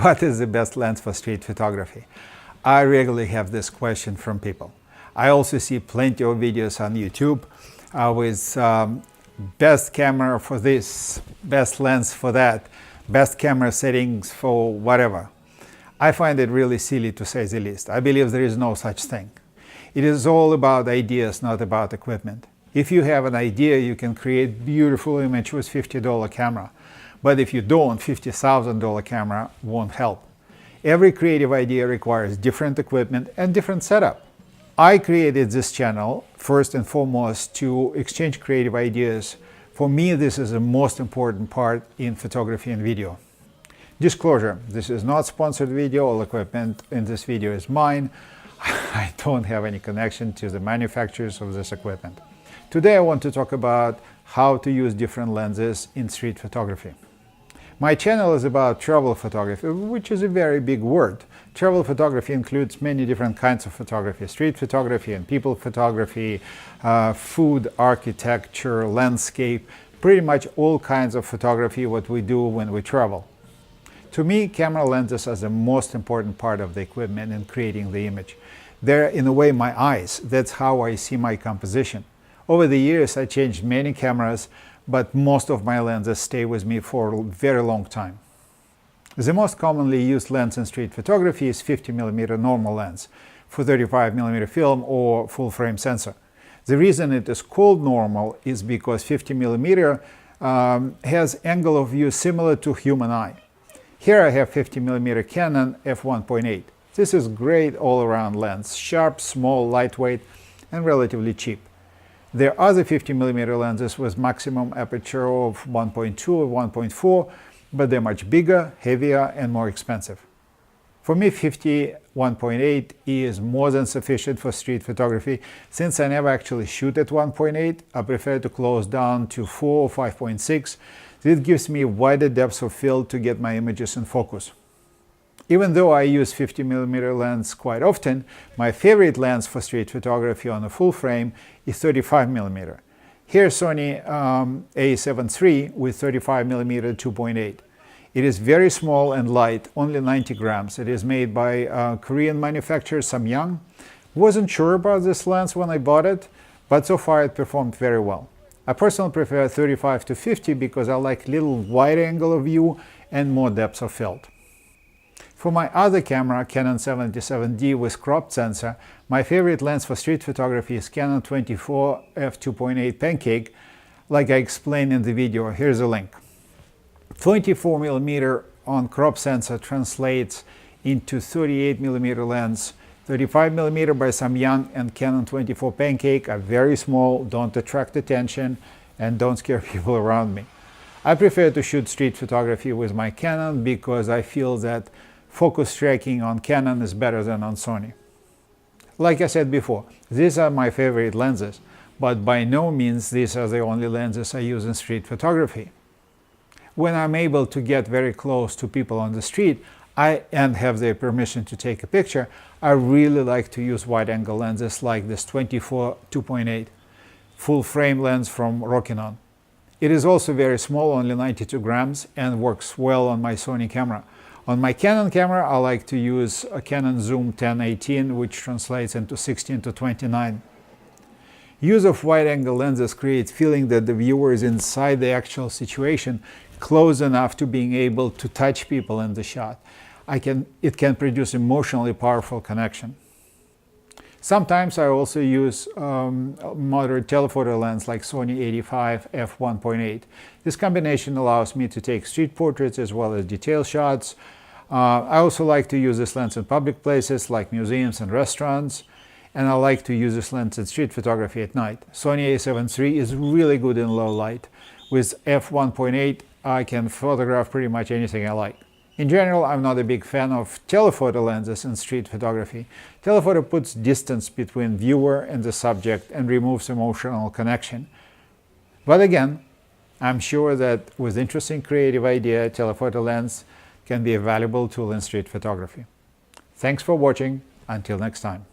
What is the best lens for street photography? I regularly have this question from people. I also see plenty of videos on YouTube with best camera for this, best lens for that, best camera settings for whatever. I find it really silly, to say the least. I believe there is no such thing. It is all about ideas, not about equipment. If you have an idea, you can create beautiful image with $50 camera. But if you don't, $50,000 camera won't help. Every creative idea requires different equipment and different setup. I created this channel first and foremost to exchange creative ideas. For me, this is the most important part in photography and video. Disclosure, this is not sponsored video. All equipment in this video is mine. I don't have any connection to the manufacturers of this equipment. Today I want to talk about how to use different lenses in street photography. My channel is about travel photography, which is a very big word. Travel photography includes many different kinds of photography: street photography and people photography, food, architecture, landscape, pretty much all kinds of photography what we do when we travel. To me, camera lenses are the most important part of the equipment in creating the image. They're, in a way, my eyes. That's how I see my composition. Over the years, I changed many cameras, but most of my lenses stay with me for a very long time. The most commonly used lens in street photography is 50mm normal lens for 35mm film or full-frame sensor. The reason it is called normal is because 50mm has angle of view similar to human eye. Here I have 50mm Canon F18. This is great all-around lens, sharp, small, lightweight, and relatively cheap. There are other 50mm lenses with maximum aperture of 1.2 or 1.4, but they're much bigger, heavier, and more expensive. For me, 1.8 is more than sufficient for street photography. Since I never actually shoot at 1.8, I prefer to close down to 4 or 5.6. This gives me wider depth of field to get my images in focus. Even though I use 50mm lens quite often, my favorite lens for street photography on a full frame is 35mm. Here's Sony A7 III with 35mm 2.8. It is very small and light, only 90 grams. It is made by Korean manufacturer Samyang. Wasn't sure about this lens when I bought it, but so far it performed very well. I personally prefer 35 to 50 because I like little wide angle of view and more depth of field. For my other camera, Canon 77D with cropped sensor, my favorite lens for street photography is Canon 24 f2.8 Pancake, like I explained in the video. Here's a link. 24mm on crop sensor translates into 38mm lens. 35mm by Samyang and Canon 24 Pancake are very small, don't attract attention, and don't scare people around me. I prefer to shoot street photography with my Canon because I feel that focus tracking on Canon is better than on Sony. Like I said before, these are my favorite lenses, but by no means these are the only lenses I use in street photography. When I'm able to get very close to people on the street and have their permission to take a picture, I really like to use wide-angle lenses like this 24 2.8 full-frame lens from Canon. It is also very small, only 92 grams, and works well on my Sony camera. On my Canon camera, I like to use a Canon Zoom 1018, which translates into 16 to 29. Use of wide-angle lenses creates feeling that the viewer is inside the actual situation, close enough to being able to touch people in the shot. It can produce emotionally powerful connection. Sometimes I also use moderate telephoto lens like Sony 85 f1.8. This combination allows me to take street portraits as well as detail shots. I also like to use this lens in public places like museums and restaurants, and I like to use this lens in street photography at night. Sony A7 III is really good in low light. With f1.8, I can photograph pretty much anything I like. In general, I'm not a big fan of telephoto lenses in street photography. Telephoto puts distance between viewer and the subject and removes emotional connection. But again, I'm sure that with interesting creative idea, telephoto lens can be a valuable tool in street photography. Thanks for watching. Until next time.